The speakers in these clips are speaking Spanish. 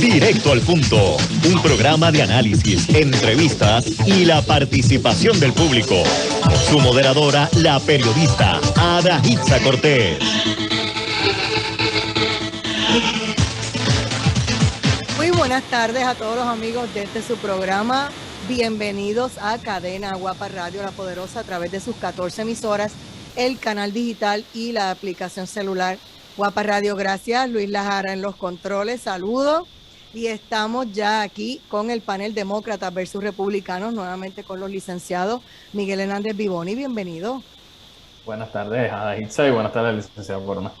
Directo al punto, un programa de análisis, entrevistas y la participación del público. Su moderadora, la periodista Adaitza Cortés. Muy buenas tardes a todos los amigos de su programa. Bienvenidos a Cadena Guapa Radio La Poderosa a través de sus 14 emisoras, el canal digital y la aplicación celular Guapa Radio. Gracias, Luis Lajara en los controles. Saludos. Y estamos ya aquí con el panel Demócratas versus Republicanos, nuevamente con los licenciados Miguel Hernández Vivoni. Bienvenido. Buenas tardes, Adaitza, y buenas tardes, licenciado Corona.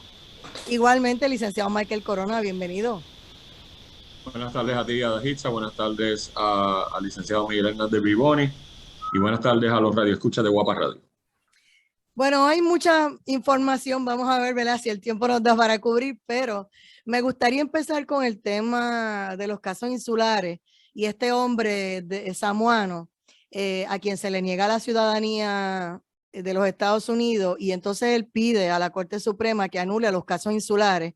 Igualmente, licenciado Michael Corona, bienvenido. Buenas tardes a ti, Adaitza, buenas tardes al licenciado Miguel Hernández Vivoni y buenas tardes a los radioescuchas de Guapa Radio. Bueno, hay mucha información, vamos a ver, ¿verdad?, si el tiempo nos da para cubrir, pero me gustaría empezar con el tema de los casos insulares y este hombre samoano a quien se le niega la ciudadanía de los Estados Unidos y entonces él pide a la Corte Suprema que anule los casos insulares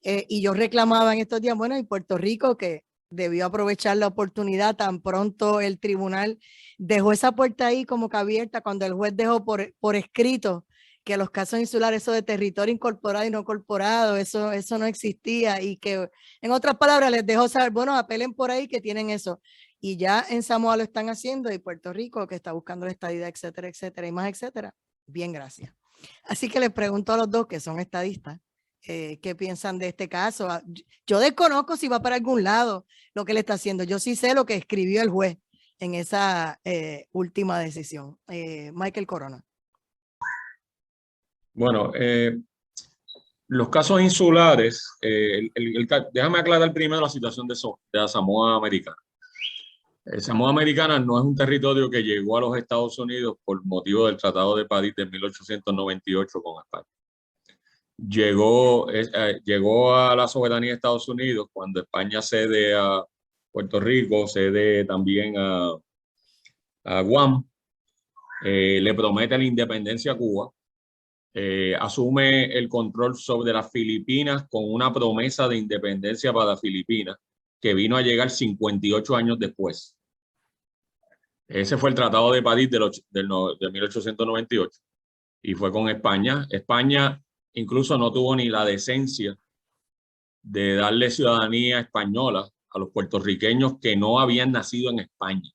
y yo reclamaba en estos días, bueno, y Puerto Rico que debió aprovechar la oportunidad tan pronto el tribunal dejó esa puerta ahí como que abierta cuando el juez dejó por escrito que los casos insulares, eso de territorio incorporado y no incorporado, eso no existía y que, en otras palabras, les dejó saber, bueno, apelen por ahí que tienen eso. Y ya en Samoa lo están haciendo y Puerto Rico que está buscando la estadidad, etcétera, etcétera, y más, etcétera. Bien, gracias. Así que les pregunto a los dos que son estadistas, ¿qué piensan de este caso? Yo desconozco si va para algún lado lo que le está haciendo. Yo sí sé lo que escribió el juez en esa última decisión. Michael Corona. Bueno, los casos insulares, déjame aclarar primero la situación de la Samoa Americana. Samoa Americana no es un territorio que llegó a los Estados Unidos por motivo del Tratado de París de 1898 con España. Llegó a la soberanía de Estados Unidos cuando España cede a Puerto Rico, cede también a Guam, le promete la independencia a Cuba, asume el control sobre las Filipinas con una promesa de independencia para Filipinas que vino a llegar 58 años después. Ese fue el Tratado de París de 1898 y fue con España. España incluso no tuvo ni la decencia de darle ciudadanía española a los puertorriqueños que no habían nacido en España.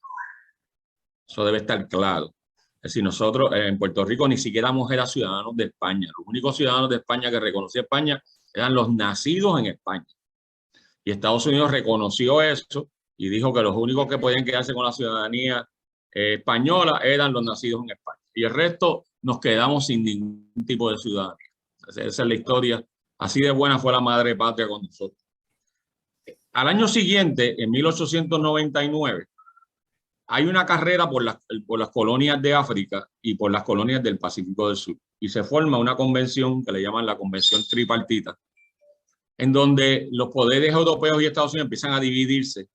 Eso debe estar claro. Es decir, nosotros en Puerto Rico ni siquiera éramos ciudadanos de España. Los únicos ciudadanos de España que reconocía España eran los nacidos en España. Y Estados Unidos reconoció eso y dijo que los únicos que podían quedarse con la ciudadanía española eran los nacidos en España. Y el resto nos quedamos sin ningún tipo de ciudadanía. Esa es la historia. Así de buena fue la madre patria con nosotros. Al año siguiente, en 1899, hay una carrera por las colonias de África y por las colonias del Pacífico del Sur. Y se forma una convención que le llaman la Convención Tripartita, en donde los poderes europeos y Estados Unidos empiezan a dividirse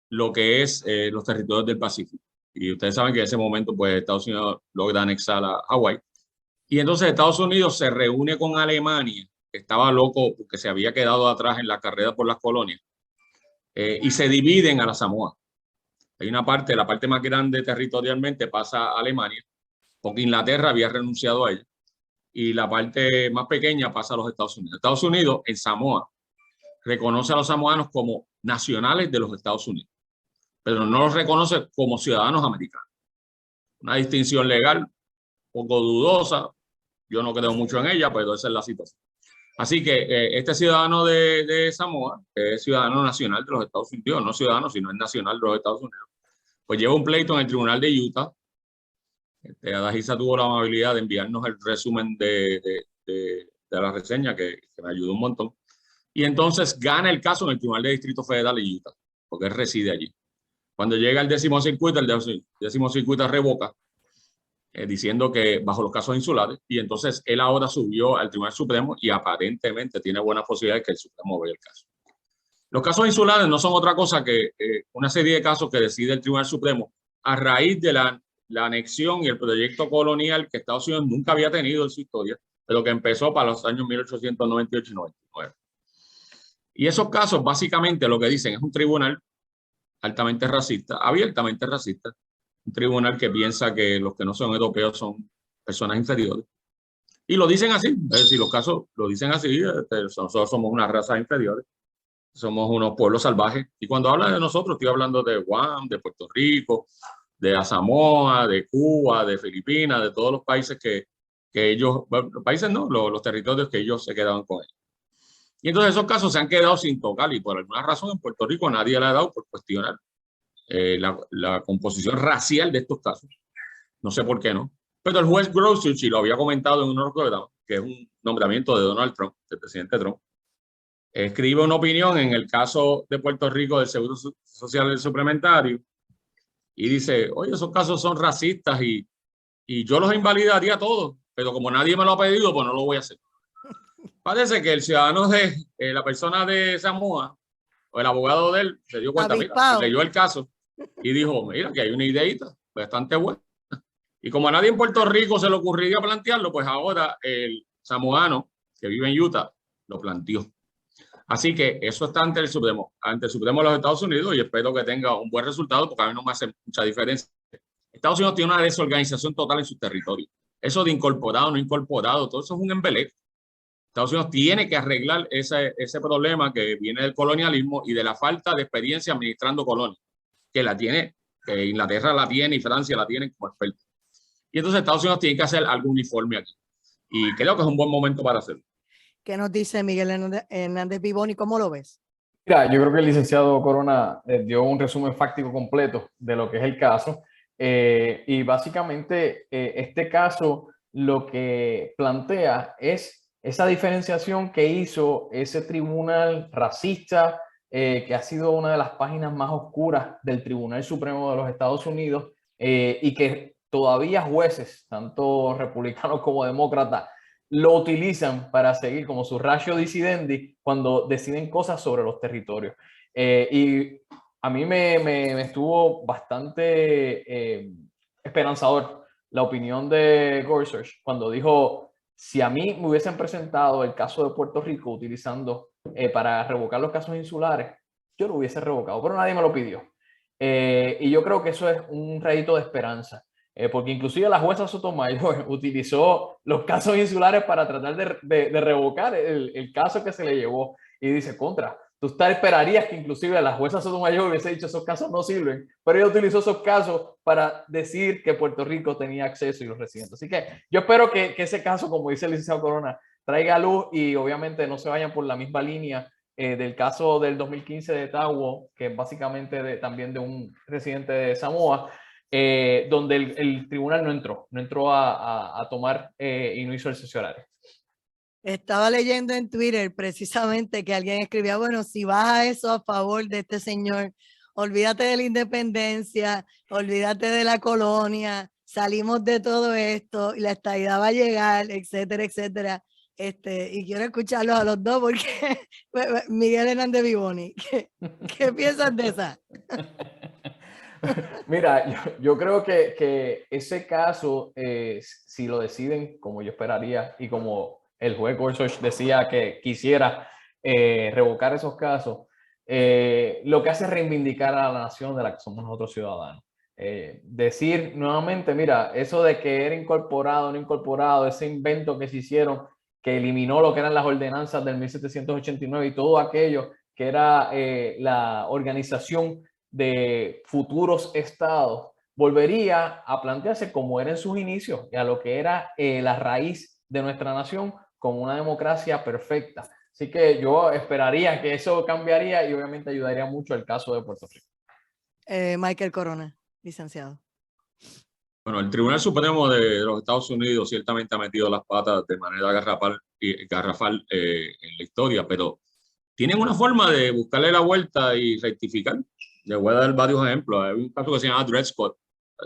lo que es los territorios del Pacífico. Y ustedes saben que en ese momento, pues, Estados Unidos logra anexar a Hawái. Y entonces Estados Unidos se reúne con Alemania, que estaba loco porque se había quedado atrás en la carrera por las colonias, y se dividen a la Samoa. Hay una parte, la parte más grande territorialmente pasa a Alemania, porque Inglaterra había renunciado a ella, y la parte más pequeña pasa a los Estados Unidos. Estados Unidos, en Samoa, reconoce a los samoanos como nacionales de los Estados Unidos, pero no los reconoce como ciudadanos americanos. Una distinción legal poco dudosa. Yo no creo mucho en ella, pero esa es la situación. Así que este ciudadano de Samoa, que es ciudadano nacional de los Estados Unidos, no ciudadano, sino es nacional de los Estados Unidos, pues lleva un pleito en el tribunal de Utah. Adaitza tuvo la amabilidad de enviarnos el resumen de la reseña, que me ayudó un montón. Y entonces gana el caso en el Tribunal de Distrito Federal de Utah, porque él reside allí. Cuando llega el 10º circuito, el 10º circuito revoca, diciendo que bajo los casos insulares, y entonces él ahora subió al Tribunal Supremo y aparentemente tiene buenas posibilidades que el Supremo vea el caso. Los casos insulares no son otra cosa que una serie de casos que decide el Tribunal Supremo a raíz de la anexión y el proyecto colonial que Estados Unidos nunca había tenido en su historia, pero que empezó para los años 1898 y 99. Y esos casos básicamente lo que dicen es un tribunal altamente racista, abiertamente racista, un tribunal que piensa que los que no son europeos son personas inferiores. Y lo dicen así, es decir, los casos lo dicen así, nosotros somos una raza inferior, somos unos pueblos salvajes. Y cuando hablan de nosotros, estoy hablando de Guam, de Puerto Rico, de Samoa, de Cuba, de Filipinas, de todos los países que ellos, bueno, los países no, los territorios que ellos se quedaban con ellos. Y entonces esos casos se han quedado sin tocar y por alguna razón en Puerto Rico nadie le ha dado por cuestionar la composición racial de estos casos. No sé por qué no. Pero el juez Gorsuch, y lo había comentado en unos programas, que es un nombramiento de Donald Trump, del presidente Trump, escribe una opinión en el caso de Puerto Rico del Seguro Social Suplementario y dice, oye, esos casos son racistas y yo los invalidaría todos, pero como nadie me lo ha pedido, pues no lo voy a hacer. Parece que el ciudadano de la persona de Samoa o el abogado de él se dio cuenta, mira, leyó el caso y dijo, mira, que hay una ideita bastante buena. Y como a nadie en Puerto Rico se le ocurriría plantearlo, pues ahora el samoano que vive en Utah lo planteó. Así que eso está ante el Supremo de los Estados Unidos y espero que tenga un buen resultado porque a mí no me hace mucha diferencia. Estados Unidos tiene una desorganización total en su territorio. Eso de incorporado, no incorporado, todo eso es un embeleco. Estados Unidos tiene que arreglar ese problema que viene del colonialismo y de la falta de experiencia administrando colonias, que la tiene, que Inglaterra la tiene y Francia la tienen como expertos. Y entonces Estados Unidos tiene que hacer algo uniforme aquí. Y creo que es un buen momento para hacerlo. ¿Qué nos dice Miguel Hernández Vivoni? ¿Cómo lo ves? Mira, yo creo que el licenciado Corona dio un resumen fáctico completo de lo que es el caso. Y básicamente este caso lo que plantea es esa diferenciación que hizo ese tribunal racista, que ha sido una de las páginas más oscuras del Tribunal Supremo de los Estados Unidos, y que todavía jueces, tanto republicanos como demócratas, lo utilizan para seguir como su ratio decidendi cuando deciden cosas sobre los territorios. Y a mí me estuvo bastante esperanzador la opinión de Gorsuch cuando dijo, si a mí me hubiesen presentado el caso de Puerto Rico utilizando para revocar los casos insulares, yo lo hubiese revocado, pero nadie me lo pidió. Y yo creo que eso es un rayito de esperanza. Porque inclusive la jueza Sotomayor utilizó los casos insulares para tratar de revocar el caso que se le llevó. Y dice, tú esperarías que inclusive la jueza Sotomayor hubiese dicho esos casos no sirven, pero ella utilizó esos casos para decir que Puerto Rico tenía acceso y los residentes. Así que yo espero que ese caso, como dice el licenciado Corona, traiga luz y obviamente no se vayan por la misma línea del caso del 2015 de Tauo, que es básicamente también de un residente de Samoa, donde el tribunal no entró a tomar y no hizo el cese horario. Estaba leyendo en Twitter precisamente que alguien escribía, bueno, si vas a eso a favor de este señor, olvídate de la independencia, olvídate de la colonia, salimos de todo esto y la estadidad va a llegar, etcétera, etcétera. Y quiero escucharlos a los dos porque Miguel Hernández Vivoni, ¿qué piensas de esa? Mira, yo creo que ese caso, si lo deciden como yo esperaría y como el juez Gorsuch decía que quisiera revocar esos casos, lo que hace es reivindicar a la nación de la que somos nosotros ciudadanos. Decir nuevamente, mira, eso de que era incorporado o no incorporado, ese invento que se hicieron, que eliminó lo que eran las ordenanzas del 1789 y todo aquello que era la organización de futuros estados, volvería a plantearse como era en sus inicios y a lo que era la raíz de nuestra nación como una democracia perfecta. Así que yo esperaría que eso cambiaría y obviamente ayudaría mucho el caso de Puerto Rico. Michael Corona, licenciado. Bueno, el Tribunal Supremo de los Estados Unidos ciertamente ha metido las patas de manera garrafal en la historia, pero tienen una forma de buscarle la vuelta y rectificar. Les voy a dar varios ejemplos. Hay un caso que se llama Dred Scott,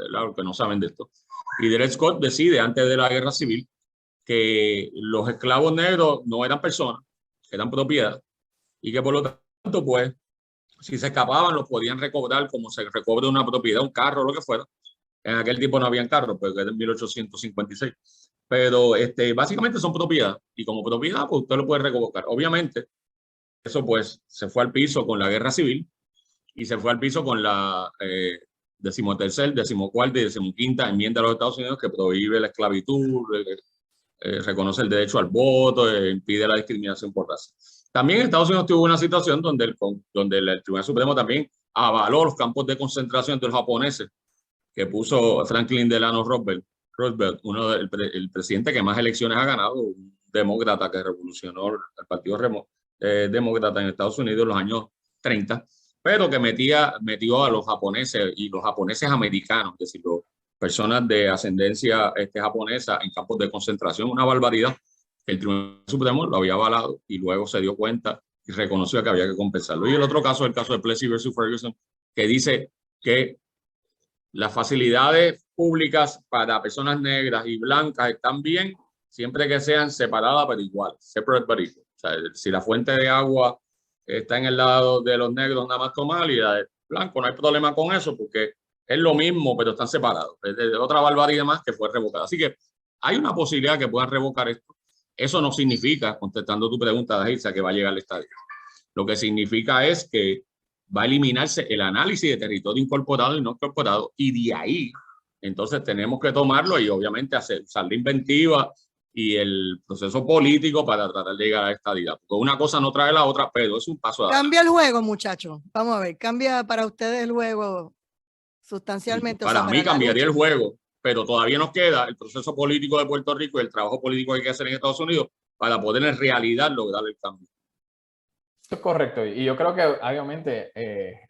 claro que no saben de esto. Y Dred Scott decide, antes de la Guerra Civil, que los esclavos negros no eran personas, eran propiedad, y que por lo tanto, pues, si se escapaban, los podían recobrar como se recobra una propiedad, un carro, lo que fuera. En aquel tiempo no habían carros, porque era en 1856. Pero básicamente son propiedad, y como propiedad, pues usted lo puede revocar. Obviamente, eso pues se fue al piso con la guerra civil y se fue al piso con la 13ª, 14ª y 15ª enmienda de los Estados Unidos que prohíbe la esclavitud, reconoce el derecho al voto, impide la discriminación por raza. También Estados Unidos tuvo una situación donde el Tribunal Supremo también avaló los campos de concentración de los japoneses que puso Franklin Delano Roosevelt, el presidente que más elecciones ha ganado, un demócrata que revolucionó el Partido Demócrata en Estados Unidos en los años 30, pero que metió a los japoneses y los japoneses americanos, es decir, personas de ascendencia japonesa en campos de concentración, una barbaridad. El Tribunal Supremo lo había avalado y luego se dio cuenta y reconoció que había que compensarlo. Y el otro caso es el caso de Plessy versus Ferguson, que dice que las facilidades públicas para personas negras y blancas están bien siempre que sean separadas pero igual, separate but equal. O sea, si la fuente de agua está en el lado de los negros nada más tomar y la de blanco, no hay problema con eso porque es lo mismo, pero están separados. Es de otra barbaridad más que fue revocada. Así que hay una posibilidad que puedan revocar esto. Eso no significa, contestando tu pregunta, Dajiza, que va a llegar al estadio. Lo que significa es que va a eliminarse el análisis de territorio incorporado y no incorporado, y de ahí entonces tenemos que tomarlo y obviamente usar la inventiva y el proceso político para tratar de llegar a esta estadidad. Porque una cosa no trae la otra, pero es un paso adelante. Cambia el juego, muchachos. Vamos a ver, cambia para ustedes el juego sustancialmente. Para mí cambiaría el juego, pero todavía nos queda el proceso político de Puerto Rico y el trabajo político que hay que hacer en Estados Unidos para poder en realidad lograr el cambio. Eso es correcto. Y yo creo que obviamente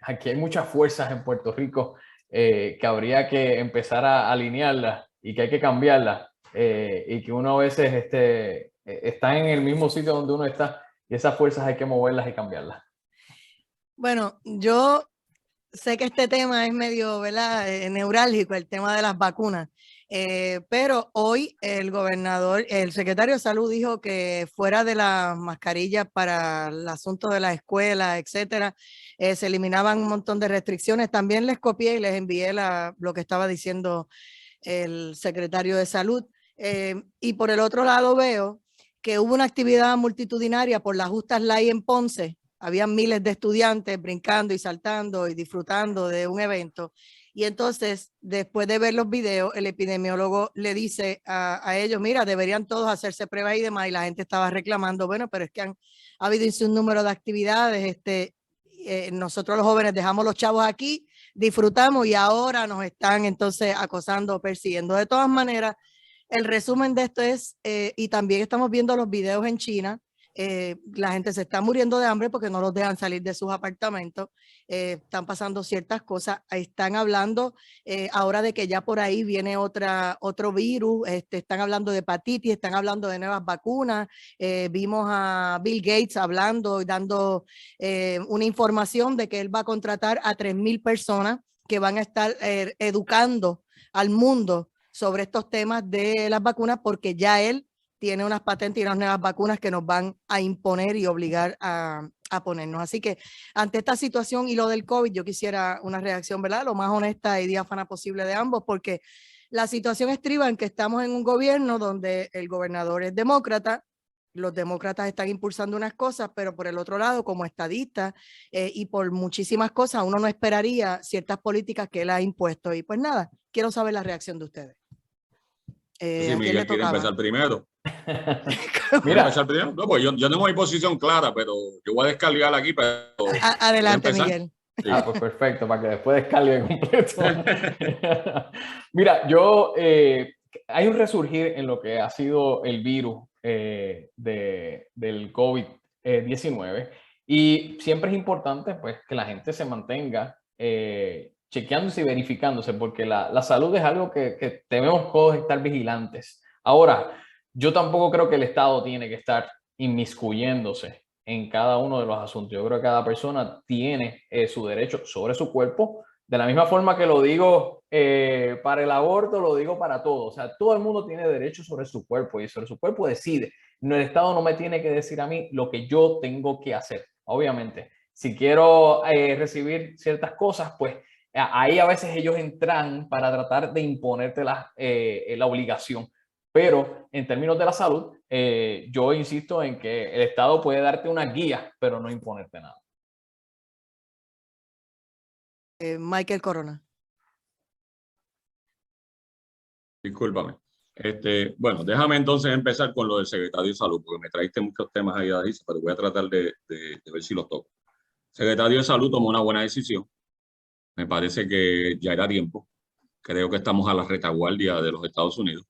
aquí hay muchas fuerzas en Puerto Rico que habría que empezar a alinearlas y que hay que cambiarlas. Y que uno a veces está en el mismo sitio donde uno está y esas fuerzas hay que moverlas y cambiarlas. Bueno, yo sé que este tema es medio, ¿verdad?, neurálgico, el tema de las vacunas, pero hoy el secretario de Salud dijo que fuera de las mascarillas para el asunto de la escuela, etcétera, se eliminaban un montón de restricciones. También les copié y les envié lo que estaba diciendo el secretario de Salud. Y por el otro lado veo que hubo una actividad multitudinaria por las Justas Ley en Ponce. Había miles de estudiantes brincando y saltando y disfrutando de un evento. Y entonces, después de ver los videos, el epidemiólogo le dice a ellos, mira, deberían todos hacerse pruebas y demás. Y la gente estaba reclamando, bueno, pero es que ha habido un número de actividades. Nosotros los jóvenes dejamos los chavos aquí, disfrutamos y ahora nos están entonces acosando o persiguiendo. De todas maneras, el resumen de esto es, y también estamos viendo los videos en China, la gente se está muriendo de hambre porque no los dejan salir de sus apartamentos, están pasando ciertas cosas, están hablando ahora de que ya por ahí viene otro virus, están hablando de hepatitis, están hablando de nuevas vacunas, vimos a Bill Gates hablando y dando una información de que él va a contratar a 3,000 personas que van a estar educando al mundo sobre estos temas de las vacunas porque ya él tiene unas patentes y unas nuevas vacunas que nos van a imponer y obligar a ponernos. Así que ante esta situación y lo del COVID, yo quisiera una reacción, ¿verdad?, lo más honesta y diáfana posible de ambos, porque la situación estriba en que estamos en un gobierno donde el gobernador es demócrata, los demócratas están impulsando unas cosas, pero por el otro lado, como estadista y por muchísimas cosas, uno no esperaría ciertas políticas que él ha impuesto. Y pues nada, quiero saber la reacción de ustedes. Si Miguel quiere empezar primero. Mira, empezar primero? No, pues yo tengo mi posición clara, pero yo voy a descargar aquí. Pero adelante, Miguel. Sí. Pues perfecto, para que después descargue completo. Mira, hay un resurgir en lo que ha sido el virus del COVID-19 y siempre es importante pues que la gente se mantenga chequeándose y verificándose porque la salud es algo que debemos todos estar vigilantes. Ahora, yo tampoco creo que el Estado tiene que estar inmiscuyéndose en cada uno de los asuntos. Yo creo que cada persona tiene su derecho sobre su cuerpo. De la misma forma que lo digo para el aborto, lo digo para todo. O sea, todo el mundo tiene derecho sobre su cuerpo y sobre su cuerpo decide. No, el Estado no me tiene que decir a mí lo que yo tengo que hacer. Obviamente, si quiero recibir ciertas cosas, pues ahí a veces ellos entran para tratar de imponerte la obligación. Pero en términos de la salud, yo insisto en que el Estado puede darte una guía, pero no imponerte nada. Michael Corona. Discúlpame. Bueno, déjame entonces empezar con lo del secretario de Salud, porque me traiste muchos temas ahí, Adisa, pero voy a tratar de ver si los toco. El secretario de Salud tomó una buena decisión. Me parece que ya era tiempo. Creo que estamos a la retaguardia de los Estados Unidos.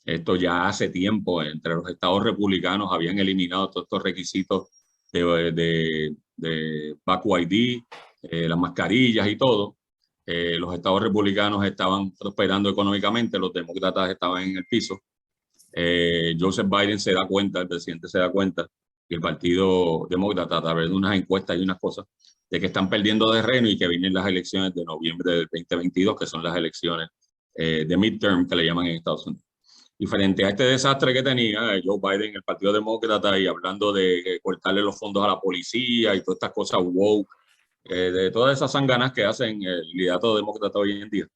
Esto ya hace tiempo, entre los estados republicanos habían eliminado todos estos requisitos de Vacu ID, las mascarillas y todo. Los estados republicanos estaban prosperando económicamente, los demócratas estaban en el piso. Joseph Biden se da cuenta, el presidente se da cuenta, y el Partido Demócrata, a través de unas encuestas y unas cosas, de que están perdiendo terreno y que vienen las elecciones de noviembre del 2022, que son las elecciones de midterm que le llaman en Estados Unidos. Y frente a este desastre que tenía Joe Biden, el Partido Demócrata, y hablando de cortarle los fondos a la policía y todas estas cosas woke, de todas esas sanganas que hacen el liderato demócrata hoy en día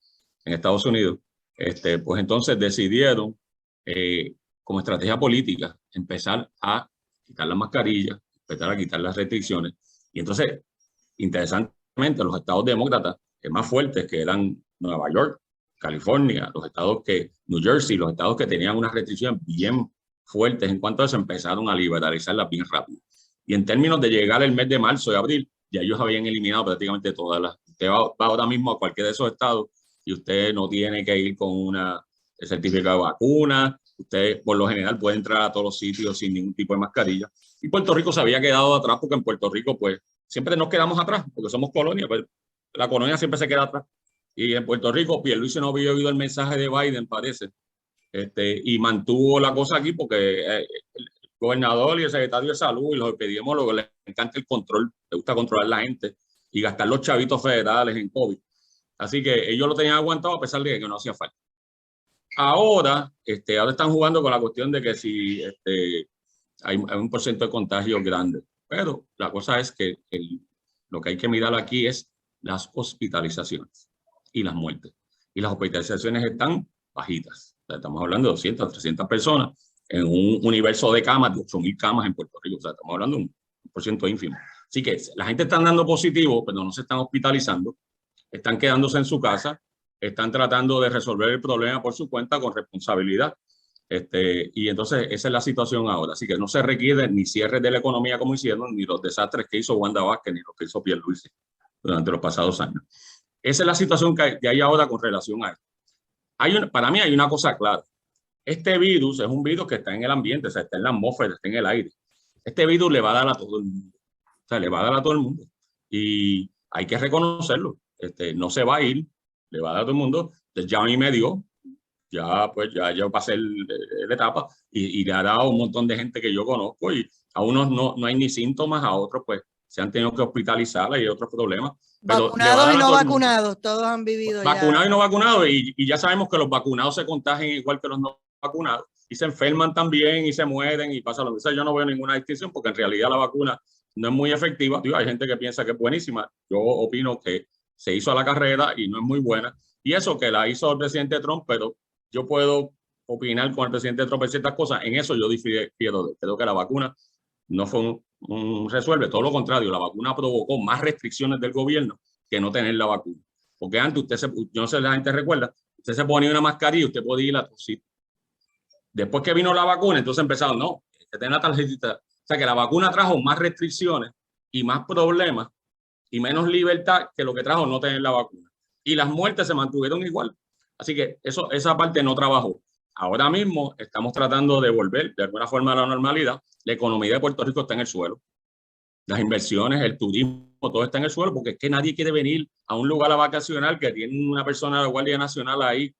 en Estados Unidos, pues entonces decidieron, como estrategia política, empezar a quitar las mascarillas, empezar a quitar las restricciones. Y entonces, interesantemente, los estados demócratas más fuertes, que eran Nueva York, California, los estados que, New Jersey, los estados que tenían unas restricciones bien fuertes en cuanto a eso, empezaron a liberalizarlas bien rápido. Y en términos de llegar el mes de marzo y abril, ya ellos habían eliminado prácticamente todas las. Usted va ahora mismo a cualquiera de esos estados y usted no tiene que ir con una certificado de vacuna. Usted, por lo general, puede entrar a todos los sitios sin ningún tipo de mascarilla. Y Puerto Rico se había quedado atrás porque en Puerto Rico, pues, siempre nos quedamos atrás porque somos colonia, pues la colonia siempre se queda atrás. Y en Puerto Rico, Pierluisi no había oído el mensaje de Biden, parece, y mantuvo la cosa aquí porque el gobernador y el secretario de salud y los epidemiólogos les encanta el control, les gusta controlar la gente y gastar los chavitos federales en COVID. Así que ellos lo tenían aguantado a pesar de que no hacía falta. Ahora están jugando con la cuestión de que si hay un porcentaje de contagio grande. Pero la cosa es que lo que hay que mirar aquí es las hospitalizaciones y las muertes. Y las hospitalizaciones están bajitas. O sea, estamos hablando de 200, 300 personas en un universo de camas, de 8.000 camas en Puerto Rico. O sea, estamos hablando de un porcentaje ínfimo. Así que la gente está dando positivo, pero no se están hospitalizando. Están quedándose en su casa. Están tratando de resolver el problema por su cuenta con responsabilidad. Y entonces esa es la situación ahora. Así que no se requiere ni cierre de la economía como hicieron, ni los desastres que hizo Wanda Vázquez, ni los que hizo Pierluisi durante los pasados años. Esa es la situación que hay ahora con relación a esto. Para mí hay una cosa clara. Este virus es un virus que está en el ambiente, o sea, está en la atmósfera, está en el aire. Este virus le va a dar a todo el mundo. O sea, le va a dar a todo el mundo. Y hay que reconocerlo. No se va a ir, le va a dar a todo el mundo. Entonces, ya a mí me dio, ya pasé la etapa y le ha dado a un montón de gente que yo conozco y a unos no hay ni síntomas, a otros pues se han tenido que hospitalizar y otros problemas. Pero vacunados y no vacunados, todos han vivido vacunados ya. y no vacunados y ya sabemos que los vacunados se contagian igual que los no vacunados y se enferman también y se mueren y pasa lo mismo. Yo no veo ninguna distinción porque en realidad la vacuna no es muy efectiva. Hay gente que piensa que es buenísima. Yo opino que se hizo a la carrera y no es muy buena. Y eso que la hizo el presidente Trump, pero yo puedo opinar con el presidente Trump en ciertas cosas. En eso yo difiero de. Creo que la vacuna no fue un resuelve. Todo lo contrario, la vacuna provocó más restricciones del gobierno que no tener la vacuna. Porque antes yo no sé si la gente recuerda, usted se ponía una mascarilla y usted podía ir a tosir. Después que vino la vacuna, entonces empezaron, no, que tenga la tarjetita. O sea que la vacuna trajo más restricciones y más problemas y menos libertad que lo que trajo no tener la vacuna. Y las muertes se mantuvieron igual. Así que esa parte no trabajó. Ahora mismo estamos tratando de volver de alguna forma a la normalidad. La economía de Puerto Rico está en el suelo. Las inversiones, el turismo, todo está en el suelo porque es que nadie quiere venir a un lugar a vacacionar que tiene una persona de la Guardia Nacional ahí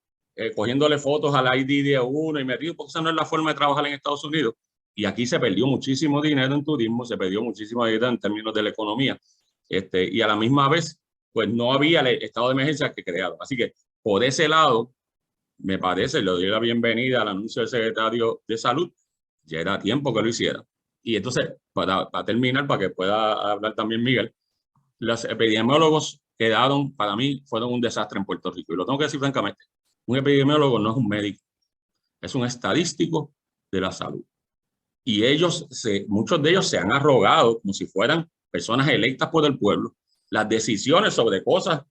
cogiéndole fotos al ID de uno y metido, porque esa no es la forma de trabajar en Estados Unidos. Y aquí se perdió muchísimo dinero en turismo, se perdió muchísimo dinero en términos de la economía. Y a la misma vez, pues no había el estado de emergencia que crearon. Así que por ese lado, me parece, le doy la bienvenida al anuncio del secretario de Salud. Ya era tiempo que lo hiciera. Y entonces, para terminar, para que pueda hablar también Miguel, los epidemiólogos quedaron, para mí, fueron un desastre en Puerto Rico. Y lo tengo que decir francamente. Un epidemiólogo no es un médico. es un estadístico de la salud. Y muchos de ellos se han arrogado como si fueran personas electas por el pueblo las decisiones sobre cosas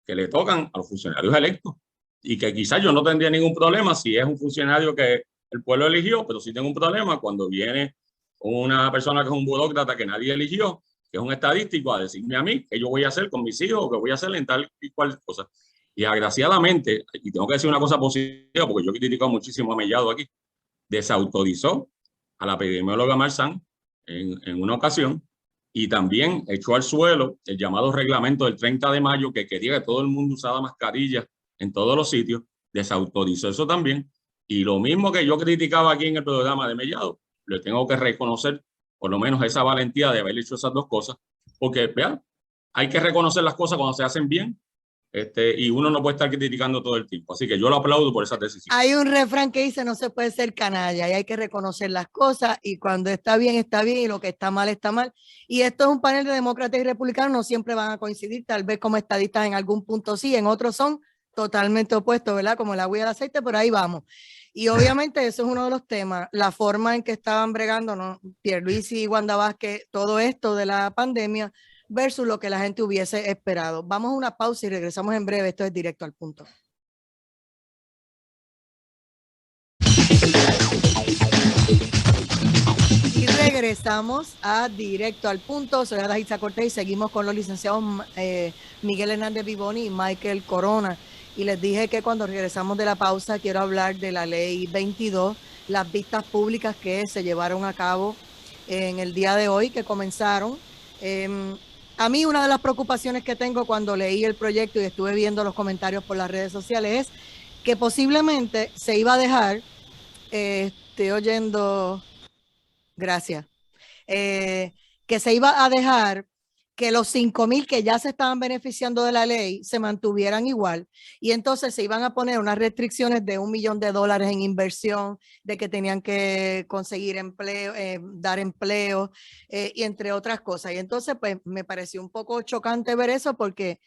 que le tocan a los funcionarios electos y que quizás yo no tendría ningún problema si es un funcionario que el pueblo eligió, pero sí tengo un problema cuando viene una persona que es un burócrata que nadie eligió, que es un estadístico, a decirme a mí qué yo voy a hacer con mis hijos o qué voy a hacer en tal y cual cosa. Y agraciadamente, y tengo que decir una cosa positiva, porque yo he criticado muchísimo a Mellado aquí, desautorizó a la epidemióloga Marzán en una ocasión y también echó al suelo el llamado reglamento del 30 de mayo que quería que todo el mundo usara mascarillas en todos los sitios, desautorizó eso también. Y lo mismo que yo criticaba aquí en el programa de Mellado, le tengo que reconocer por lo menos esa valentía de haber hecho esas dos cosas, porque vean, hay que reconocer las cosas cuando se hacen bien. Y uno no puede estar criticando todo el tiempo. Así que yo lo aplaudo por esa decisión. Hay un refrán que dice no se puede ser canalla y hay que reconocer las cosas y cuando está bien y lo que está mal está mal. Y esto es un panel de demócratas y republicanos, no siempre van a coincidir, tal vez como estadistas en algún punto sí, en otros son totalmente opuestos, ¿verdad? Como el agua y el aceite, pero ahí vamos. Y obviamente eso es uno de los temas, la forma en que estaban bregando, ¿no? Pierluisi y Wanda Vázquez, todo esto de la pandemia, versus lo que la gente hubiese esperado. Vamos a una pausa y regresamos en breve. Esto es Directo al Punto. Y regresamos a Directo al Punto. Soy Adaitza Cortés y seguimos con los licenciados Miguel Hernández Vivoni y Michael Corona. Y les dije que cuando regresamos de la pausa quiero hablar de la ley 22, las vistas públicas que se llevaron a cabo en el día de hoy, que comenzaron. A mí una de las preocupaciones que tengo cuando leí el proyecto y estuve viendo los comentarios por las redes sociales es que posiblemente se iba a dejar, estoy oyendo, gracias, que se iba a dejar que los 5,000 que ya se estaban beneficiando de la ley se mantuvieran igual y entonces se iban a poner unas restricciones de $1 millón en inversión, de que tenían que conseguir empleo, dar empleo y entre otras cosas. Y entonces pues me pareció un poco chocante ver eso porque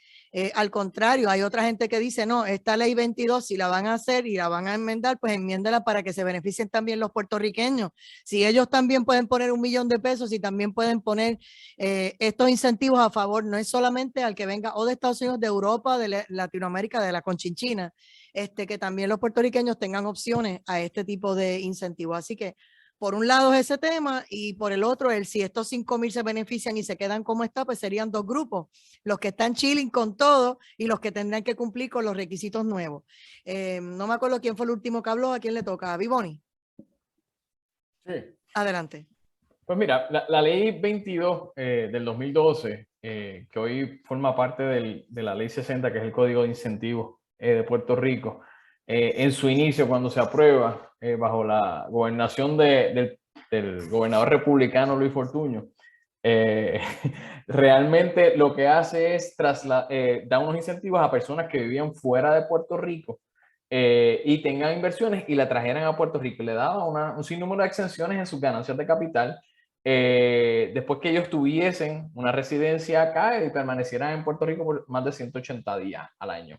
al contrario, hay otra gente que dice, no, esta ley 22 si la van a hacer y la van a enmendar, pues enmiéndela para que se beneficien también los puertorriqueños. Si ellos también pueden poner $1 millón y también pueden poner estos incentivos a favor, no es solamente al que venga o de Estados Unidos, de Europa, de Latinoamérica, de la Conchinchina, que también los puertorriqueños tengan opciones a este tipo de incentivos. Así que por un lado es ese tema y por el otro, si estos 5,000 se benefician y se quedan como está, pues serían dos grupos, los que están chilling con todo y los que tendrán que cumplir con los requisitos nuevos. No me acuerdo quién fue el último que habló, a quién le toca, a Vivoni. Sí. Adelante. Pues mira, la ley 22 del 2012, que hoy forma parte de la ley 60, que es el Código de Incentivos de Puerto Rico, en su inicio, cuando se aprueba bajo la gobernación del gobernador republicano Luis Fortuño, realmente lo que hace es dar unos incentivos a personas que vivían fuera de Puerto Rico y tengan inversiones y la trajeran a Puerto Rico. Le daba un sinnúmero de exenciones en sus ganancias de capital después que ellos tuviesen una residencia acá y permanecieran en Puerto Rico por más de 180 días al año.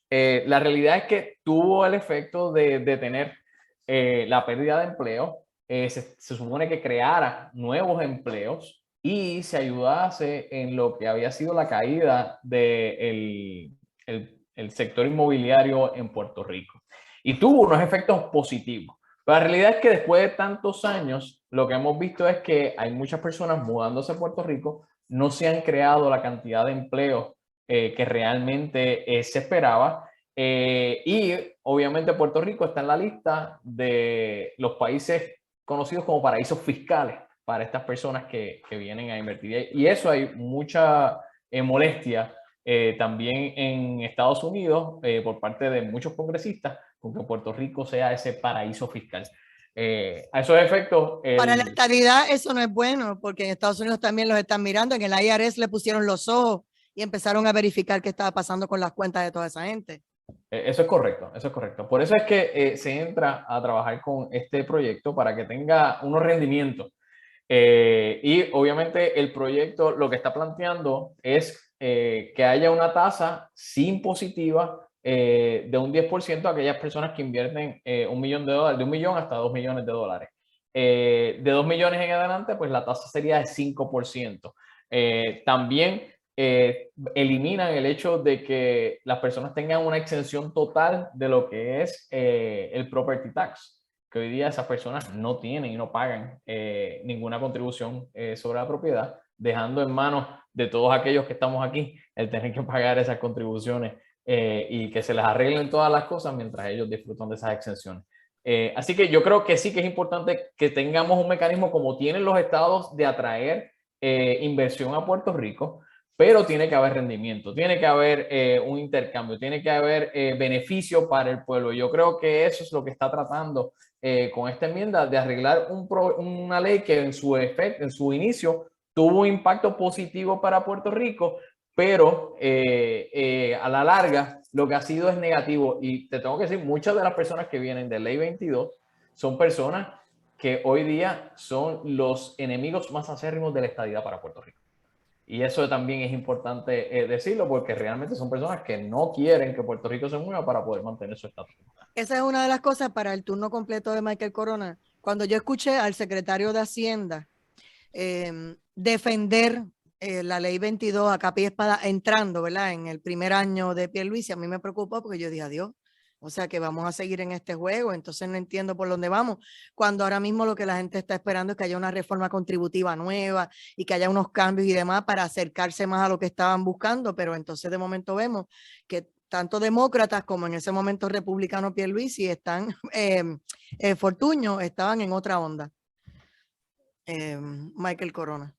La realidad es que tuvo el efecto de tener la pérdida de empleo, se supone que creara nuevos empleos y se ayudase en lo que había sido la caída del el sector inmobiliario en Puerto Rico. Y tuvo unos efectos positivos. Pero la realidad es que después de tantos años, lo que hemos visto es que hay muchas personas mudándose a Puerto Rico, no se han creado la cantidad de empleos que realmente se esperaba. Y obviamente Puerto Rico está en la lista de los países conocidos como paraísos fiscales para estas personas que vienen a invertir. Y eso hay mucha molestia también en Estados Unidos por parte de muchos congresistas con que Puerto Rico sea ese paraíso fiscal. A esos efectos... Para la estabilidad eso no es bueno, porque en Estados Unidos también los están mirando, en el IRS le pusieron los ojos y empezaron a verificar qué estaba pasando con las cuentas de toda esa gente. Eso es correcto, eso es correcto. Por eso es que se entra a trabajar con este proyecto para que tenga unos rendimientos. Y obviamente el proyecto lo que está planteando es que haya una tasa sin impositiva de un 10% a aquellas personas que invierten $1 millón, de $1 millón hasta $2 millones. De 2 millones en adelante, pues la tasa sería de 5%. También eliminan el hecho de que las personas tengan una exención total de lo que es el property tax, que hoy día esas personas no tienen y no pagan ninguna contribución sobre la propiedad, dejando en manos de todos aquellos que estamos aquí el tener que pagar esas contribuciones y que se les arreglen todas las cosas mientras ellos disfrutan de esas exenciones. Así que yo creo que sí que es importante que tengamos un mecanismo como tienen los estados de atraer inversión a Puerto Rico, pero tiene que haber rendimiento, tiene que haber un intercambio, tiene que haber beneficio para el pueblo. Yo creo que eso es lo que está tratando con esta enmienda, de arreglar una ley que en su inicio tuvo un impacto positivo para Puerto Rico, pero a la larga lo que ha sido es negativo. Y te tengo que decir, muchas de las personas que vienen de Ley 22 son personas que hoy día son los enemigos más acérrimos de la estadidad para Puerto Rico. Y eso también es importante decirlo, porque realmente son personas que no quieren que Puerto Rico se mueva para poder mantener su estatus. Esa es una de las cosas para el turno completo de Michael Corona. Cuando yo escuché al secretario de Hacienda defender la ley 22 a capa y espada entrando, ¿verdad?, en el primer año de Pierluisi, a mí me preocupó porque yo dije, adiós, o sea que vamos a seguir en este juego, entonces no entiendo por dónde vamos, cuando ahora mismo lo que la gente está esperando es que haya una reforma contributiva nueva y que haya unos cambios y demás para acercarse más a lo que estaban buscando, pero entonces de momento vemos que tanto demócratas como en ese momento republicano Pierluisi están, Fortuño, estaban en otra onda. Michael Corona.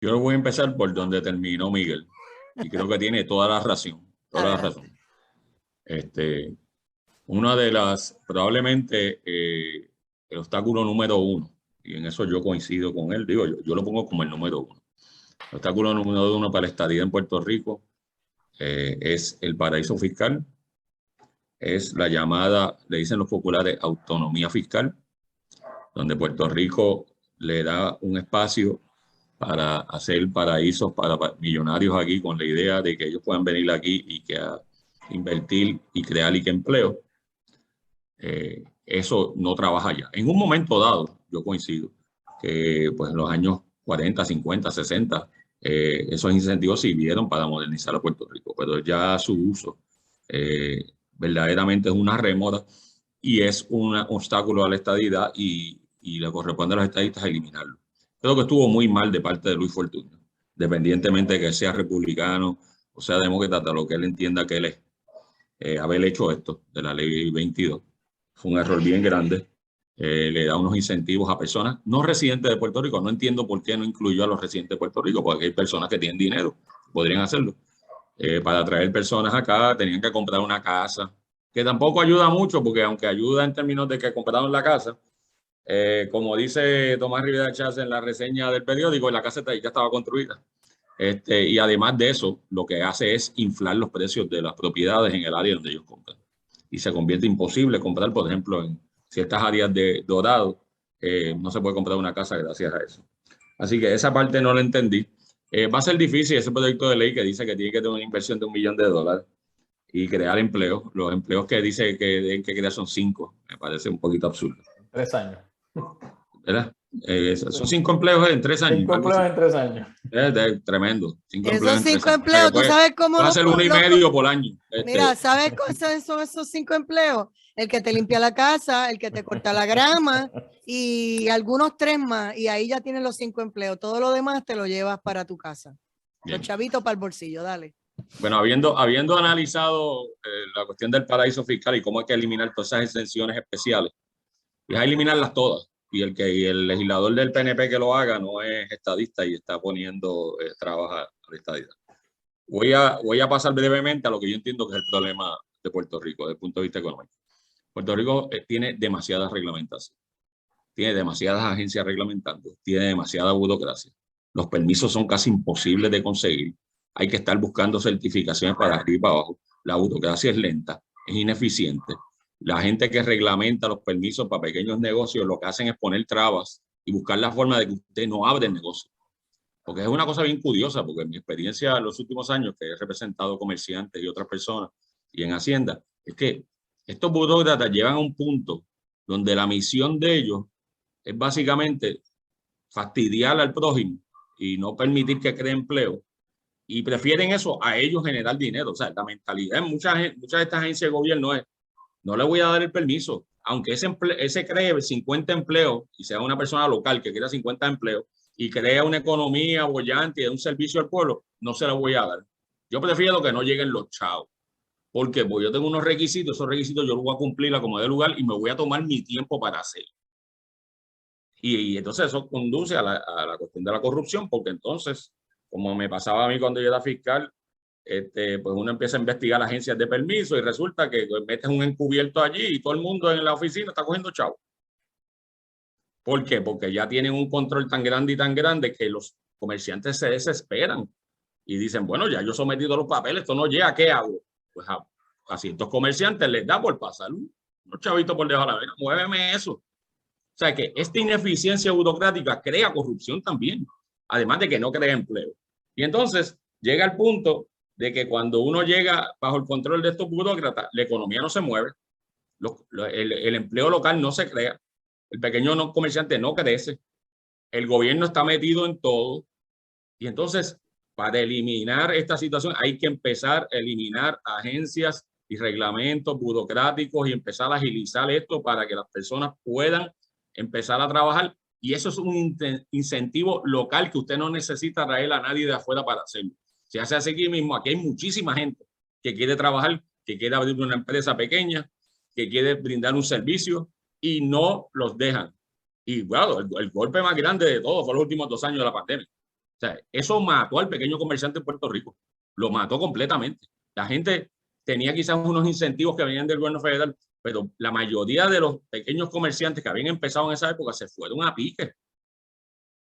Yo voy a empezar por donde terminó Miguel, y creo que tiene toda la razón. Toda la razón. Una de las, probablemente, el obstáculo número 1, y en eso yo coincido con él, digo, yo lo pongo como el número 1. El obstáculo número 1 para la estadía en Puerto Rico es el paraíso fiscal, es la llamada, le dicen los populares, autonomía fiscal, donde Puerto Rico le da un espacio para hacer paraísos para millonarios aquí, con la idea de que ellos puedan venir aquí y que invertir y crear empleo. Eso no trabaja ya. En un momento dado, yo coincido que pues en los años 40, 50, 60, esos incentivos sirvieron para modernizar a Puerto Rico, pero ya su uso verdaderamente es una rémora y es un obstáculo a la estadidad, y le corresponde a los estadistas eliminarlo. Creo que estuvo muy mal de parte de Luis Fortuño, independientemente de que sea republicano o sea demócrata, lo que él entienda que él es. Haber hecho esto de la ley 22 fue un error bien grande. Le da unos incentivos a personas no residentes de Puerto Rico. No entiendo por qué no incluyó a los residentes de Puerto Rico, porque hay personas que tienen dinero, podrían hacerlo. Para atraer personas acá tenían que comprar una casa, que tampoco ayuda mucho, porque aunque ayuda en términos de que compraron la casa, como dice Tomás Rivera Chávez en la reseña del periódico, la casa ya estaba construida. Y además de eso, lo que hace es inflar los precios de las propiedades en el área donde ellos compran. Y se convierte imposible comprar, por ejemplo, en ciertas áreas de Dorado, no se puede comprar una casa gracias a eso. Así que esa parte no la entendí. Va a ser difícil ese proyecto de ley que dice que tiene que tener una inversión de $1 millón y crear empleos. Los empleos que dice que hay que crear son 5. Me parece un poquito absurdo. 3 años. ¿Verdad? Son 5 empleos en 3 años. 5 empleos en 3 años. Tremendo. 5 esos 5 empleos, ¿tú sabes cómo? Va a ser 1,5 por año. Mira, ¿sabes cuáles son esos 5 empleos? El que te limpia la casa, el que te corta la grama y algunos 3 más. Y ahí ya tienes los 5 empleos. Todo lo demás te lo llevas para tu casa. Bien. Los chavitos para el bolsillo, dale. Bueno, habiendo analizado la cuestión del paraíso fiscal y cómo hay que eliminar todas esas exenciones especiales, y a eliminarlas todas. Y el legislador del PNP que lo haga no es estadista y está poniendo trabas a la estadidad. Voy a pasar brevemente a lo que yo entiendo que es el problema de Puerto Rico desde el punto de vista económico. Puerto Rico tiene demasiadas reglamentaciones, tiene demasiadas agencias reglamentando, tiene demasiada burocracia. Los permisos son casi imposibles de conseguir. Hay que estar buscando certificaciones para arriba y para abajo. La burocracia es lenta, es ineficiente. La gente que reglamenta los permisos para pequeños negocios lo que hacen es poner trabas y buscar la forma de que usted no abra el negocio. porque es una cosa bien curiosa, porque en mi experiencia en los últimos años que he representado comerciantes y otras personas y en Hacienda, es que estos burócratas llegan a un punto donde la misión de ellos es básicamente fastidiar al prójimo y no permitir que cree empleo, y prefieren eso a ellos generar dinero. O sea, la mentalidad en muchas de estas agencias de gobierno es: no le voy a dar el permiso, aunque ese cree 50 empleos y sea una persona local que quiera 50 empleos y crea una economía bollante y un servicio al pueblo, no se la voy a dar. Yo prefiero que no lleguen los chavos. ¿Por qué? Porque yo tengo unos requisitos, esos requisitos yo los voy a cumplir a como de lugar y me voy a tomar mi tiempo para hacerlo. Y entonces eso conduce a la cuestión de la corrupción, porque entonces, como me pasaba a mí cuando yo era fiscal, pues uno empieza a investigar agencias de permiso y resulta que metes un encubierto allí y todo el mundo en la oficina está cogiendo chavo. ¿Por qué? Porque ya tienen un control tan grande que los comerciantes se desesperan y dicen: bueno, ya yo he sometido los papeles, esto no llega, ¿qué hago? Pues a ciertos comerciantes les da por pasar unos chavitos por debajo de la vena, muéveme eso. O sea que esta ineficiencia burocrática crea corrupción también, además de que no crea empleo. Y entonces llega el punto de que cuando uno llega bajo el control de estos burócratas, la economía no se mueve, el empleo local no se crea, el pequeño comerciante no crece, el gobierno está metido en todo. Y entonces, para eliminar esta situación, hay que empezar a eliminar agencias y reglamentos burocráticos y empezar a agilizar esto para que las personas puedan empezar a trabajar. Y eso es un incentivo local que usted no necesita traer a nadie de afuera para hacerlo. Se hace aquí mismo. Aquí hay muchísima gente que quiere trabajar, que quiere abrir una empresa pequeña, que quiere brindar un servicio y no los dejan. Y bueno, el golpe más grande de todo fue los últimos 2 años de la pandemia. O sea, eso mató al pequeño comerciante en Puerto Rico. Lo mató completamente. La gente tenía quizás unos incentivos que venían del gobierno federal, pero la mayoría de los pequeños comerciantes que habían empezado en esa época se fueron a pique.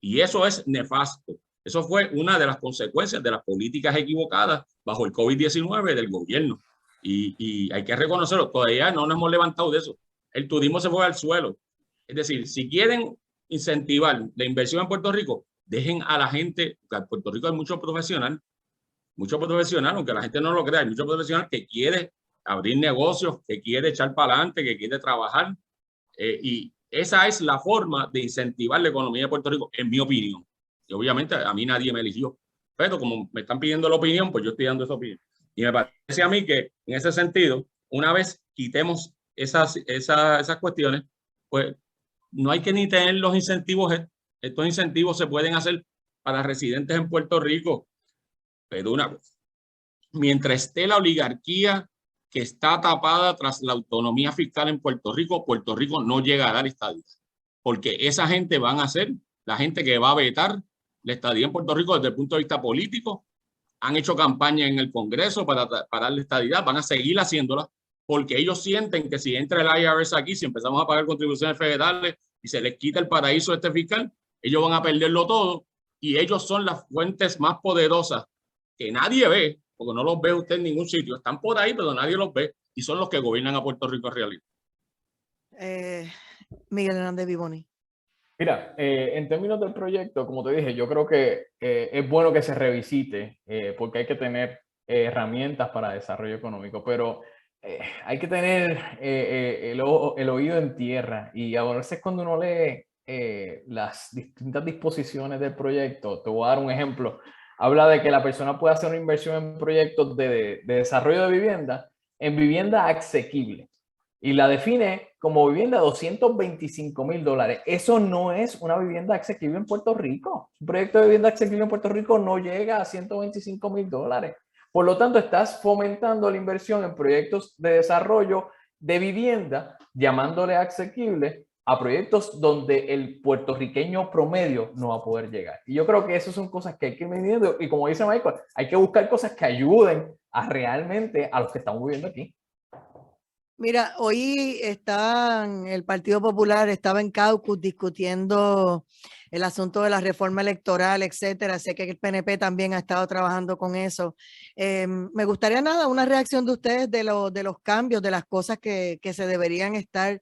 Y eso es nefasto. Eso fue una de las consecuencias de las políticas equivocadas bajo el COVID-19 del gobierno. Y hay que reconocerlo, todavía no nos hemos levantado de eso. El turismo se fue al suelo. Es decir, si quieren incentivar la inversión en Puerto Rico, dejen a la gente, porque en Puerto Rico hay mucho profesional, aunque la gente no lo crea, hay mucho profesional que quiere abrir negocios, que quiere echar para adelante, que quiere trabajar. Y esa es la forma de incentivar la economía de Puerto Rico, en mi opinión. Y obviamente a mí nadie me eligió, pero como me están pidiendo la opinión, pues yo estoy dando esa opinión. Y me parece a mí que en ese sentido, una vez quitemos esas cuestiones, pues no hay que ni tener los incentivos. Estos incentivos se pueden hacer para residentes en Puerto Rico. Pero una vez, mientras esté la oligarquía que está tapada tras la autonomía fiscal en Puerto Rico no llegará a la estadía. Porque esa gente van a ser la gente que va a vetar la estadía en Puerto Rico desde el punto de vista político. Han hecho campaña en el Congreso para darle estadidad, van a seguir haciéndola, porque ellos sienten que si entra el IRS aquí, si empezamos a pagar contribuciones federales y se les quita el paraíso fiscal, ellos van a perderlo todo, y ellos son las fuentes más poderosas que nadie ve, porque no los ve usted en ningún sitio. Están por ahí, pero nadie los ve, y son los que gobiernan a Puerto Rico en realidad. Miguel Hernández Vivoni. Mira, en términos del proyecto, como te dije, yo creo que es bueno que se revisite porque hay que tener herramientas para desarrollo económico, pero hay que tener el oído en tierra, y a veces cuando uno lee las distintas disposiciones del proyecto, te voy a dar un ejemplo. Habla de que la persona puede hacer una inversión en proyectos de desarrollo de vivienda, en vivienda asequible, y la define como vivienda de $225,000. Eso no es una vivienda asequible en Puerto Rico. Un proyecto de vivienda asequible en Puerto Rico no llega a $125,000. Por lo tanto, estás fomentando la inversión en proyectos de desarrollo de vivienda, llamándole asequible a proyectos donde el puertorriqueño promedio no va a poder llegar. Y yo creo que esas son cosas que hay que ir midiendo. Y como dice Michael, hay que buscar cosas que ayuden a realmente a los que estamos viviendo aquí. Mira, hoy el Partido Popular estaba en caucus discutiendo el asunto de la reforma electoral, etcétera. Sé que el PNP también ha estado trabajando con eso. Me gustaría una reacción de ustedes de los cambios, de las cosas que se deberían estar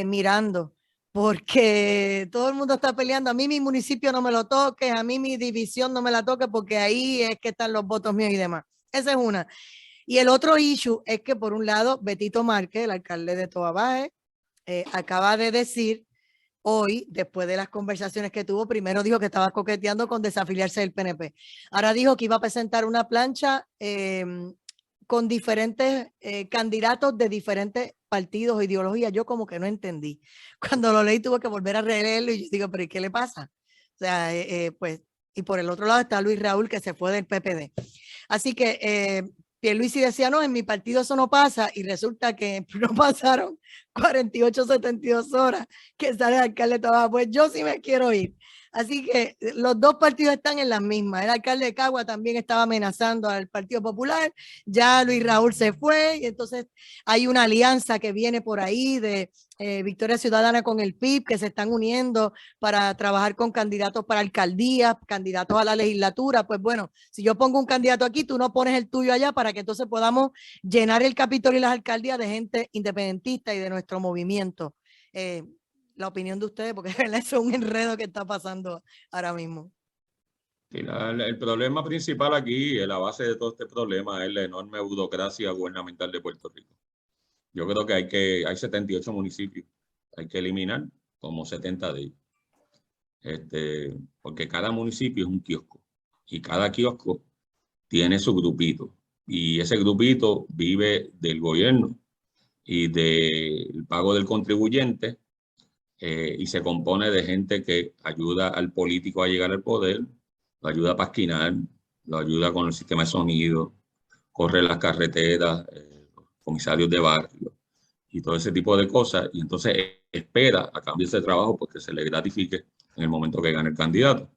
mirando porque todo el mundo está peleando. A mí mi municipio no me lo toque, a mí mi división no me la toque, porque ahí es que están los votos míos y demás. Esa es una. Y el otro issue es que, por un lado, Betito Márquez, el alcalde de Toa Baja, acaba de decir hoy, después de las conversaciones que tuvo, primero dijo que estaba coqueteando con desafiliarse del PNP. Ahora dijo que iba a presentar una plancha con diferentes candidatos de diferentes partidos o ideologías. Yo como que no entendí. Cuando lo leí tuve que volver a releerlo y yo digo, pero ¿y qué le pasa? O sea, pues, y por el otro lado está Luis Raúl, que se fue del PPD. Así que Pierluisi decía, no, en mi partido eso no pasa, y resulta que no pasaron 48, 72 horas que sale el alcalde de Toa Baja. Pues yo sí me quiero ir. Así que los dos partidos están en las mismas. El alcalde de Cagua también estaba amenazando al Partido Popular, ya Luis Raúl se fue, y entonces hay una alianza que viene por ahí de Victoria Ciudadana con el PIB, que se están uniendo para trabajar con candidatos para alcaldías, candidatos a la legislatura. Pues bueno, si yo pongo un candidato aquí, tú no pones el tuyo allá, para que entonces podamos llenar el Capitolio y las alcaldías de gente independentista y de nuestro movimiento. La opinión de ustedes, porque eso es un enredo que está pasando ahora mismo. Sí, el problema principal aquí, la base de todo este problema, es la enorme burocracia gubernamental de Puerto Rico. Yo creo que hay 78 municipios, hay que eliminar como 70 de ellos. Porque cada municipio es un kiosco y cada kiosco tiene su grupito, y ese grupito vive del gobierno y del pago del contribuyente, y se compone de gente que ayuda al político a llegar al poder, lo ayuda a pasquinar, lo ayuda con el sistema de sonido, corre las carreteras, comisarios de barrio y todo ese tipo de cosas, y entonces espera a cambio de ese trabajo porque se le gratifique en el momento que gane el candidato.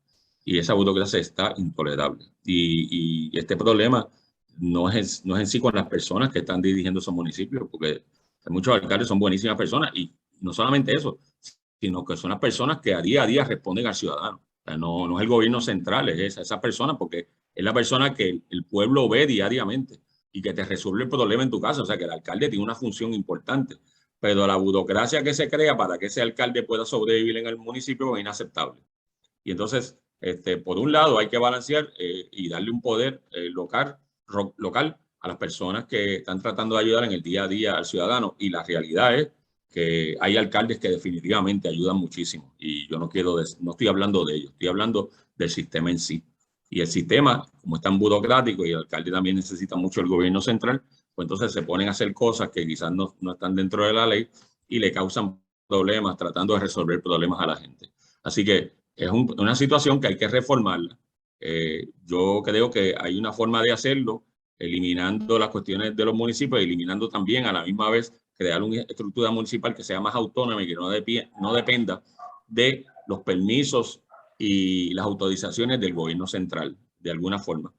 Y esa burocracia está intolerable. Y este problema no es en sí con las personas que están dirigiendo esos municipios, porque muchos alcaldes son buenísimas personas, y no solamente eso, sino que son las personas que a día responden al ciudadano. O sea, no es el gobierno central, es esa persona, porque es la persona que el pueblo ve diariamente y que te resuelve el problema en tu casa. O sea, que el alcalde tiene una función importante, pero la burocracia que se crea para que ese alcalde pueda sobrevivir en el municipio es inaceptable. Y entonces, por un lado, hay que balancear y darle un poder local a las personas que están tratando de ayudar en el día a día al ciudadano. Y la realidad es que hay alcaldes que definitivamente ayudan muchísimo. Y yo no estoy hablando de ellos, estoy hablando del sistema en sí. Y el sistema, como es tan burocrático y el alcalde también necesita mucho el gobierno central, pues entonces se ponen a hacer cosas que quizás no están dentro de la ley y le causan problemas tratando de resolver problemas a la gente. Así que es una situación que hay que reformarla. Yo creo que hay una forma de hacerlo, eliminando las cuestiones de los municipios, eliminando también a la misma vez crear una estructura municipal que sea más autónoma y que no dependa de los permisos y las autorizaciones del gobierno central, de alguna forma,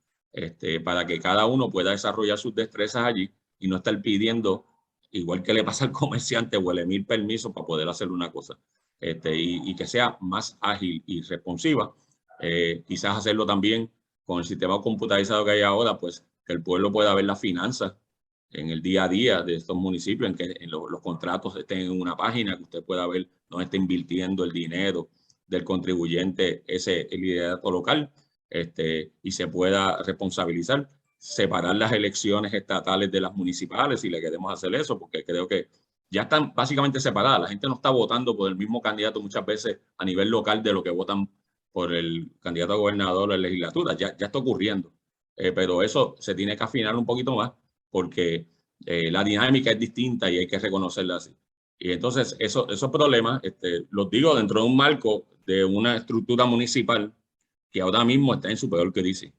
para que cada uno pueda desarrollar sus destrezas allí y no estar pidiendo, igual que le pasa al comerciante, huele 1000 permisos para poder hacer una cosa. Y que sea más ágil y responsiva. Quizás hacerlo también con el sistema computarizado que hay ahora, pues que el pueblo pueda ver las finanzas en el día a día de estos municipios, en que los contratos estén en una página, que usted pueda ver dónde está invirtiendo el dinero del contribuyente, el liderato local, y se pueda responsabilizar, separar las elecciones estatales de las municipales, si le queremos hacer eso, porque creo que ya están básicamente separadas. La gente no está votando por el mismo candidato muchas veces a nivel local de lo que votan por el candidato a gobernador o la legislatura. Ya está ocurriendo. Pero eso se tiene que afinar un poquito más, porque la dinámica es distinta y hay que reconocerla así. Y entonces esos problemas los digo dentro de un marco de una estructura municipal que ahora mismo está en su peor crisis.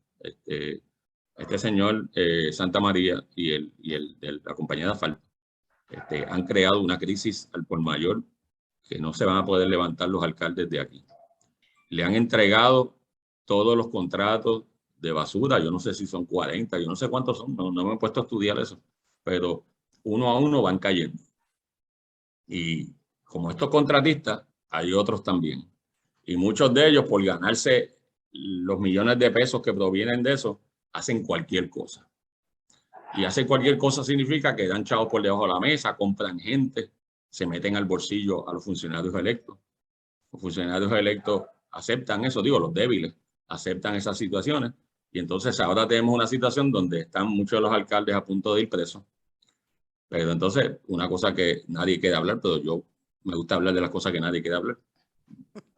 Este señor Santa María y la compañía de asfalto han creado una crisis al por mayor que no se van a poder levantar los alcaldes de aquí. Le han entregado todos los contratos de basura, yo no sé si son 40, yo no sé cuántos son, no me he puesto a estudiar eso, pero uno a uno van cayendo. Y como estos contratistas, hay otros también. Y muchos de ellos, por ganarse los millones de pesos que provienen de eso, hacen cualquier cosa. Y hacer cualquier cosa significa que dan chavos por debajo de la mesa, compran gente, se meten al bolsillo a los funcionarios electos. Los funcionarios electos aceptan eso, digo, los débiles aceptan esas situaciones. Y entonces ahora tenemos una situación donde están muchos de los alcaldes a punto de ir presos. Pero entonces, una cosa que nadie quiere hablar, pero yo me gusta hablar de las cosas que nadie quiere hablar.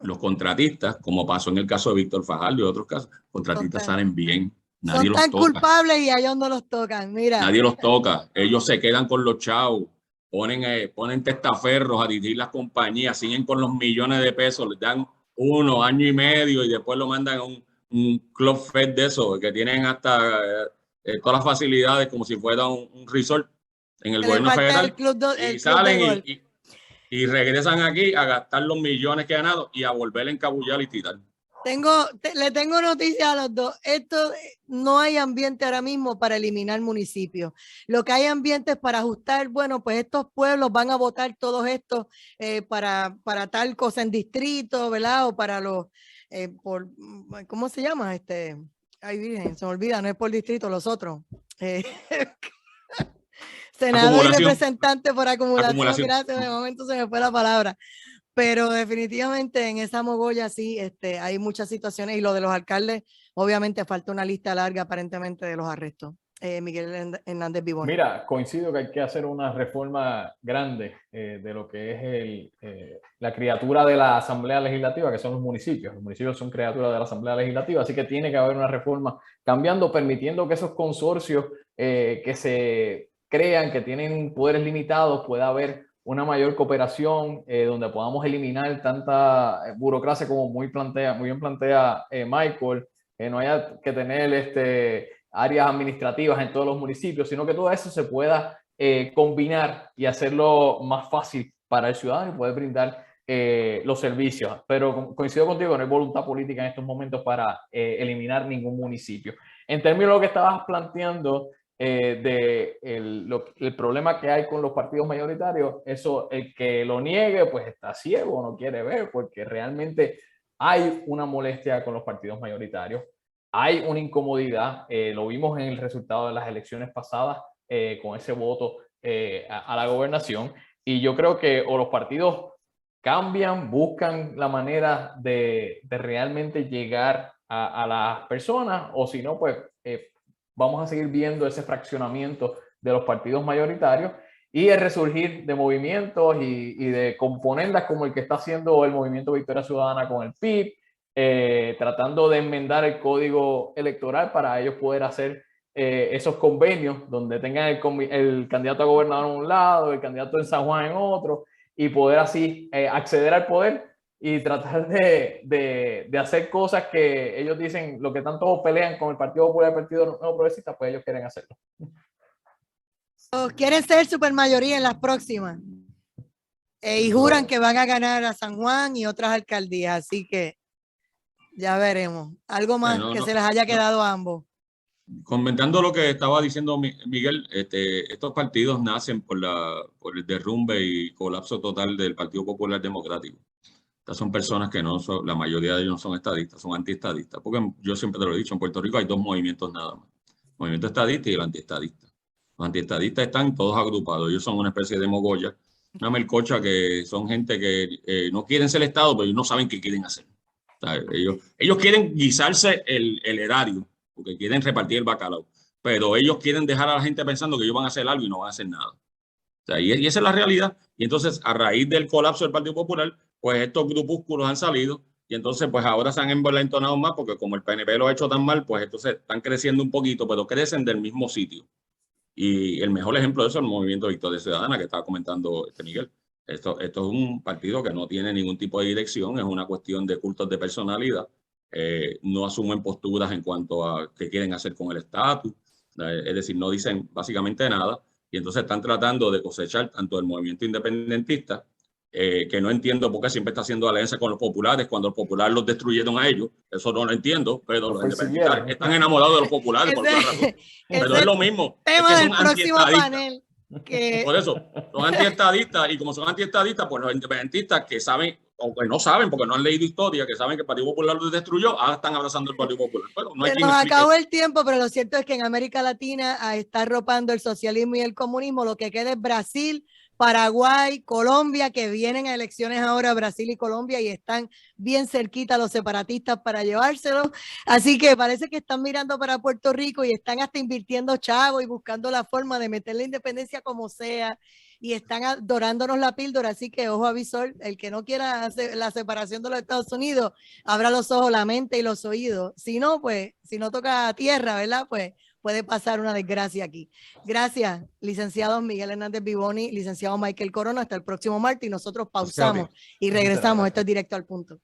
Los contratistas, como pasó en el caso de Víctor Fajardo y otros casos, contratistas salen bien. Nadie son los tan toca. culpables y a ellos no los tocan. Mira. Nadie los toca. Ellos se quedan con los chavos, ponen testaferros a dirigir las compañías, siguen con los millones de pesos, les dan 1 año y medio y después lo mandan a un club fed de eso, que tienen hasta todas las facilidades como si fuera un resort en el gobierno federal. Y salen y regresan aquí a gastar los millones que han ganado y a volver a encabullar y tirar. Le tengo noticias a los dos. No hay ambiente ahora mismo para eliminar municipios. Lo que hay ambiente es para ajustar, bueno, pues estos pueblos van a votar todos estos para tal cosa en distrito, ¿verdad? O para los, ¿cómo se llama? Ay, virgen, se me olvida, no es por distrito, los otros. Senador y representante por acumulación. Gracias, de momento se me fue la palabra. Pero definitivamente en esa mogolla sí hay muchas situaciones y lo de los alcaldes, obviamente falta una lista larga aparentemente de los arrestos. Miguel Hernández Vivón. Mira, coincido que hay que hacer una reforma grande de lo que es la criatura de la Asamblea Legislativa, que son los municipios. Los municipios son criaturas de la Asamblea Legislativa, así que tiene que haber una reforma cambiando, permitiendo que esos consorcios que se crean, que tienen poderes limitados, pueda haber una mayor cooperación donde podamos eliminar tanta burocracia como muy bien plantea Michael, que no haya que tener áreas administrativas en todos los municipios, sino que todo eso se pueda combinar y hacerlo más fácil para el ciudadano y poder brindar los servicios. Pero coincido contigo, no hay voluntad política en estos momentos para eliminar ningún municipio. En términos de lo que estabas planteando, el problema que hay con los partidos mayoritarios, eso el que lo niegue pues está ciego, no quiere ver, porque realmente hay una molestia con los partidos mayoritarios, hay una incomodidad, lo vimos en el resultado de las elecciones pasadas con ese voto a la gobernación, y yo creo que o los partidos cambian, buscan la manera de realmente llegar a las personas, o si no pues vamos a seguir viendo ese fraccionamiento de los partidos mayoritarios y el resurgir de movimientos y de componendas como el que está haciendo el Movimiento Victoria Ciudadana con el PIB, tratando de enmendar el código electoral para ellos poder hacer esos convenios donde tengan el candidato a gobernador en un lado, el candidato en San Juan en otro, y poder así acceder al poder y tratar de hacer cosas que ellos dicen, lo que tanto pelean con el Partido Popular y el Partido Nuevo Progresista, pues ellos quieren hacerlo. Quieren ser supermayoría en las próximas. Y juran que van a ganar a San Juan y otras alcaldías, así que ya veremos. Algo más que se les haya quedado a ambos. Comentando lo que estaba diciendo Miguel, estos partidos nacen por el derrumbe y colapso total del Partido Popular Democrático. Estas son personas que no son, la mayoría de ellos no son estadistas, son antiestadistas, porque yo siempre te lo he dicho, en Puerto Rico hay 2 movimientos nada más, el movimiento estadista y el antiestadista. Los antiestadistas están todos agrupados, ellos son una especie de mogolla, una melcocha que son gente que no quieren ser Estado, pero ellos no saben qué quieren hacer. O sea, ellos quieren guisarse el erario, porque quieren repartir el bacalao, pero ellos quieren dejar a la gente pensando que ellos van a hacer algo y no van a hacer nada. O sea, y esa es la realidad. Y entonces, a raíz del colapso del Partido Popular, pues estos grupúsculos han salido y entonces pues ahora se han envalentonado más porque como el PNP lo ha hecho tan mal, pues entonces están creciendo un poquito, pero crecen del mismo sitio. Y el mejor ejemplo de eso es el Movimiento Victoria Ciudadana que estaba comentando Miguel. Esto es un partido que no tiene ningún tipo de dirección, es una cuestión de cultos de personalidad, no asumen posturas en cuanto a qué quieren hacer con el estatus, es decir, no dicen básicamente nada y entonces están tratando de cosechar tanto el movimiento independentista, que no entiendo por qué siempre está haciendo alianza con los populares cuando los populares los destruyeron a ellos. Eso no lo entiendo, pero los independentistas están enamorados de los populares por alguna razón. Pero es lo mismo. Tema es que del próximo panel. Por eso, son antiestadistas y como son antiestadistas, pues los independentistas que saben, o que no saben porque no han leído historia, que saben que el Partido Popular los destruyó, ahora están abrazando el Partido Popular. Bueno, no hay Se nos acabó el tiempo, pero lo cierto es que en América Latina está arropando el socialismo y el comunismo. Lo que queda es Brasil, Paraguay, Colombia, que vienen a elecciones ahora, Brasil y Colombia, y están bien cerquita los separatistas para llevárselo. Así que parece que están mirando para Puerto Rico y están hasta invirtiendo chavos y buscando la forma de meter la independencia como sea, y están dorándonos la píldora. Así que ojo avisor, el que no quiera hacer la separación de los Estados Unidos, abra los ojos, la mente y los oídos. Si no, pues, si no toca tierra, ¿verdad? Pues puede pasar una desgracia aquí. Gracias, licenciado Miguel Hernández Vivoni, licenciado Michael Corona. Hasta el próximo martes y nosotros pausamos y regresamos. Esto es Directo al Punto.